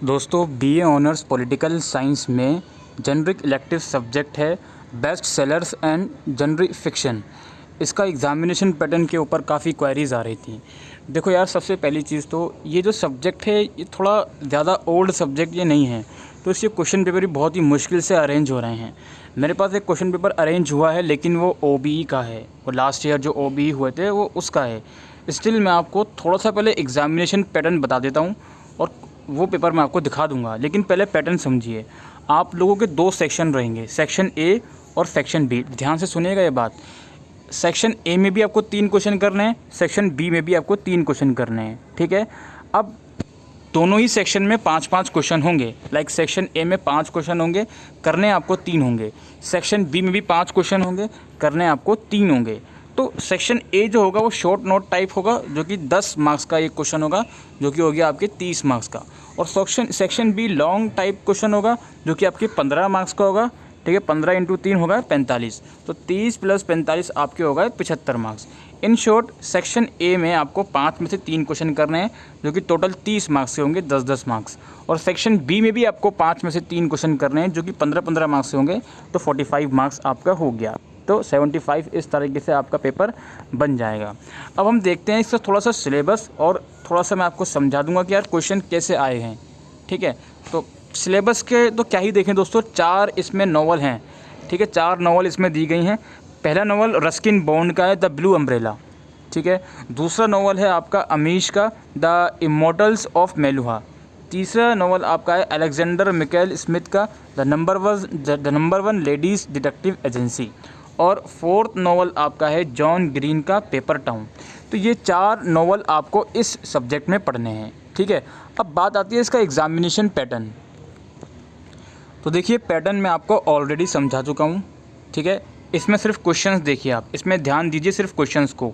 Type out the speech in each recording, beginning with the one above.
दोस्तों BA honours political science में generic elective subject है best sellers and generic fiction. इसका एग्ज़ामिनेशन पैटर्न के ऊपर काफ़ी क्वेरीज़ आ रही थी। देखो यार, सबसे पहली चीज़ तो ये जो सब्जेक्ट है ये थोड़ा ज़्यादा ओल्ड सब्जेक्ट ये नहीं है, तो इसके क्वेश्चन पेपर भी बहुत ही मुश्किल से अरेंज हो रहे हैं। मेरे पास एक क्वेश्चन पेपर अरेंज हुआ है, लेकिन वो ओबीई का है, वो लास्ट ईयर जो ओबीई हुए थे वो उसका है। स्टिल मैं आपको थोड़ा सा पहले एग्ज़ामिनेशन पैटर्न बता देता हूँ और वो पेपर मैं आपको दिखा दूंगा, लेकिन पहले पैटर्न समझिए। आप लोगों के दो सेक्शन रहेंगे, सेक्शन ए और सेक्शन बी। ध्यान से सुनिएगा ये बात। सेक्शन ए में भी आपको 3 क्वेश्चन करने हैं, सेक्शन बी में भी आपको 3 क्वेश्चन करने हैं, ठीक है। अब दोनों ही सेक्शन में 5-5 क्वेश्चन होंगे। लाइक सेक्शन ए में 5 क्वेश्चन होंगे, करने आपको 3 होंगे। सेक्शन बी में भी 5 क्वेश्चन होंगे, करने आपको 3 होंगे। तो सेक्शन ए जो होगा वो शॉर्ट नोट टाइप होगा, जो कि 10 मार्क्स का एक क्वेश्चन होगा, जो कि हो गया आपके 30 मार्क्स का। और section B long type question होगा, जो कि आपके 15 मार्क्स का होगा, ठीक है। 15 इंटू 3 होगा 45, तो 30 प्लस 45 आपके होगा 75 marks. In short section A में आपको 5 में से 3 क्वेश्चन करने हैं, जो कि टोटल 30 मार्क्स के होंगे, 10-10 मार्क्स। और सेक्शन बी में भी आपको 5 में से 3 क्वेश्चन करने हैं, जो कि 15-15 मार्क्स से होंगे, तो 45 मार्क्स आपका हो गया। तो 75 इस तरीके से आपका पेपर बन जाएगा। अब हम देखते हैं इसका थोड़ा सा सिलेबस, और थोड़ा सा मैं आपको समझा दूंगा कि यार क्वेश्चन कैसे आए हैं, ठीक है। तो सिलेबस के तो क्या ही देखें दोस्तों, 4 इसमें नॉवल हैं, ठीक है। 4 नॉवल इसमें दी गई हैं। पहला नॉवल रस्किन बॉन्ड का है, द ब्लू अम्ब्रेला, ठीक है। दूसरा नॉवल है आपका अमीश का, द इमोर्टल्स ऑफ मेलुहा। तीसरा नॉवल आपका है अलेक्जेंडर मिकेल स्मिथ का, the number one ladies detective agency. और फोर्थ नॉवल आपका है जॉन ग्रीन का पेपर टाउन। तो ये 4 नॉवल आपको इस सब्जेक्ट में पढ़ने हैं, ठीक है। अब बात आती है इसका एग्ज़ामिनेशन पैटर्न। तो देखिए, पैटर्न मैं आपको ऑलरेडी समझा चुका हूँ, ठीक है। इसमें सिर्फ क्वेश्चंस देखिए, आप इसमें ध्यान दीजिए सिर्फ क्वेश्चंस को।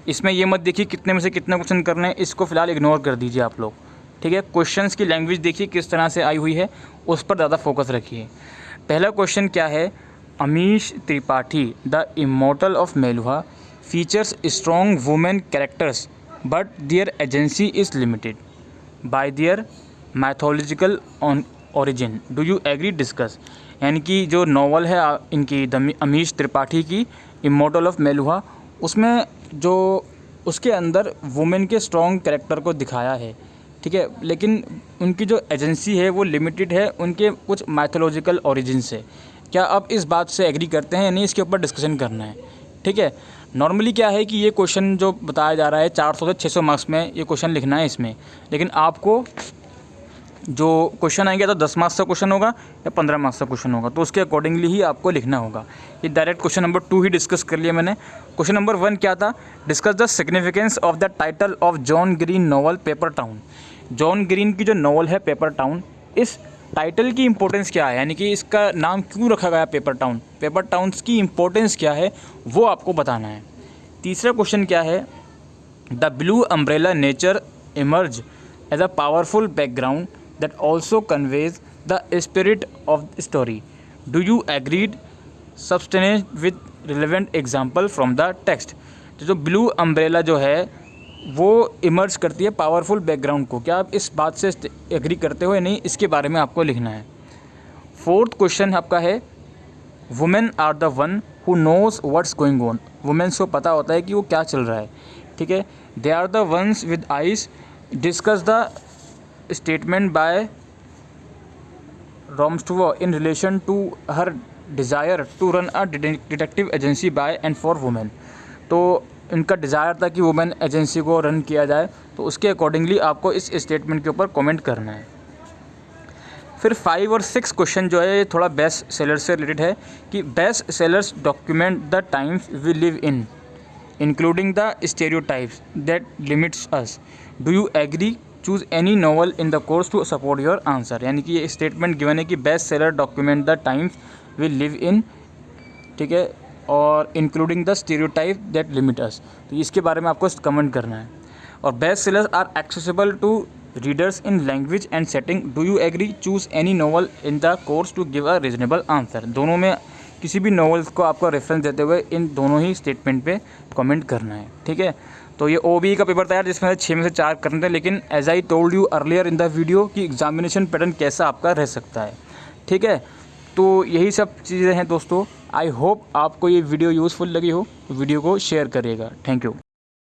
इसमें ये मत देखिए कितने में से कितना क्वेश्चन करना है, इसको फिलहाल इग्नोर कर दीजिए आप लोग, ठीक है। क्वेश्चंस की लैंग्वेज देखिए किस तरह से आई हुई है, उस पर ज़्यादा फोकस रखिए। पहला क्वेश्चन क्या है, Amish Tripathi the immortal of Meluha features strong women characters but their agency is limited by their mythological origin, do you agree discuss. यानी कि जो नॉवल है इनकी अमीश त्रिपाठी की इमोर्टल ऑफ मेलुहा, उसमें जो उसके अंदर वुमेन के स्ट्रॉन्ग कैरेक्टर को दिखाया है, ठीक है। लेकिन उनकी जो एजेंसी है वो लिमिटेड है उनके कुछ मैथोलॉजिकल ओरिजिन से। क्या आप इस बात से एग्री करते हैं या नहीं, इसके ऊपर डिस्कशन करना है, ठीक है। नॉर्मली क्या है कि ये क्वेश्चन जो बताया जा रहा है 400 से 600 मार्क्स में ये क्वेश्चन लिखना है इसमें, लेकिन आपको जो क्वेश्चन आएंगे तो 10 मार्क्स का क्वेश्चन होगा या 15 मार्क्स का क्वेश्चन होगा, तो उसके अकॉर्डिंगली ही आपको लिखना होगा। ये डायरेक्ट क्वेश्चन नंबर 2 ही डिस्कस कर लिया मैंने। क्वेश्चन नंबर 1 क्या था, discuss the significance of the title of John green novel paper town. John green की जो नॉवल है पेपर टाउन, इस टाइटल की इंपॉर्टेंस क्या है, यानी कि इसका नाम क्यों रखा गया पेपर टाउन, पेपर टाउन्स की इंपॉर्टेंस क्या है, वो आपको बताना है। तीसरा क्वेश्चन क्या है, the blue umbrella nature emerge as a powerful background that also conveys the spirit of the story. Do you agreed substantiate with relevant example from the text। तो जो ब्लू अम्ब्रेला जो है वो इमर्ज करती है powerful background को, क्या आप इस बात से एग्री करते हो या नहीं, इसके बारे में आपको लिखना है। फोर्थ क्वेश्चन आपका है, women are the one who knows what's going on. Womens को पता होता है कि वो क्या चल रहा है, ठीक है। They are the ones with eyes, discuss the statement by Romstova in relation to her desire to run a detective agency by and for women। तो इनका डिज़ायर था कि वुमेन एजेंसी को रन किया जाए, तो उसके अकॉर्डिंगली आपको इस स्टेटमेंट के ऊपर कमेंट करना है। फिर 5 और 6 क्वेश्चन जो है ये थोड़ा बेस्ट सेलर से रिलेटेड है, कि best sellers document the times we live in including the stereotypes that limits us. Do you agree, choose any novel in the course to support your answer. यानी कि ये स्टेटमेंट गिवन है कि best seller document the times we live in, ठीक है, और including the stereotype that limit us. तो इसके बारे में आपको कमेंट करना है। और best sellers are accessible to readers in language and setting. Do you agree, choose any novel in the course to give a reasonable answer. दोनों में किसी भी नॉवल्स को आपको रेफरेंस देते हुए इन दोनों ही स्टेटमेंट पे कमेंट करना है, ठीक है। तो ये OBE का पेपर था यार, जिसमें 6 में से 4 करने थे, लेकिन as I told you earlier in the video कि एग्जामिनेशन पैटर्न कैसा आपका रह सकता है। ठीक है, तो यही सब चीज़ें हैं दोस्तों। आई होप आपको ये वीडियो यूज़फुल लगी हो, वीडियो को शेयर करिएगा। Thank you.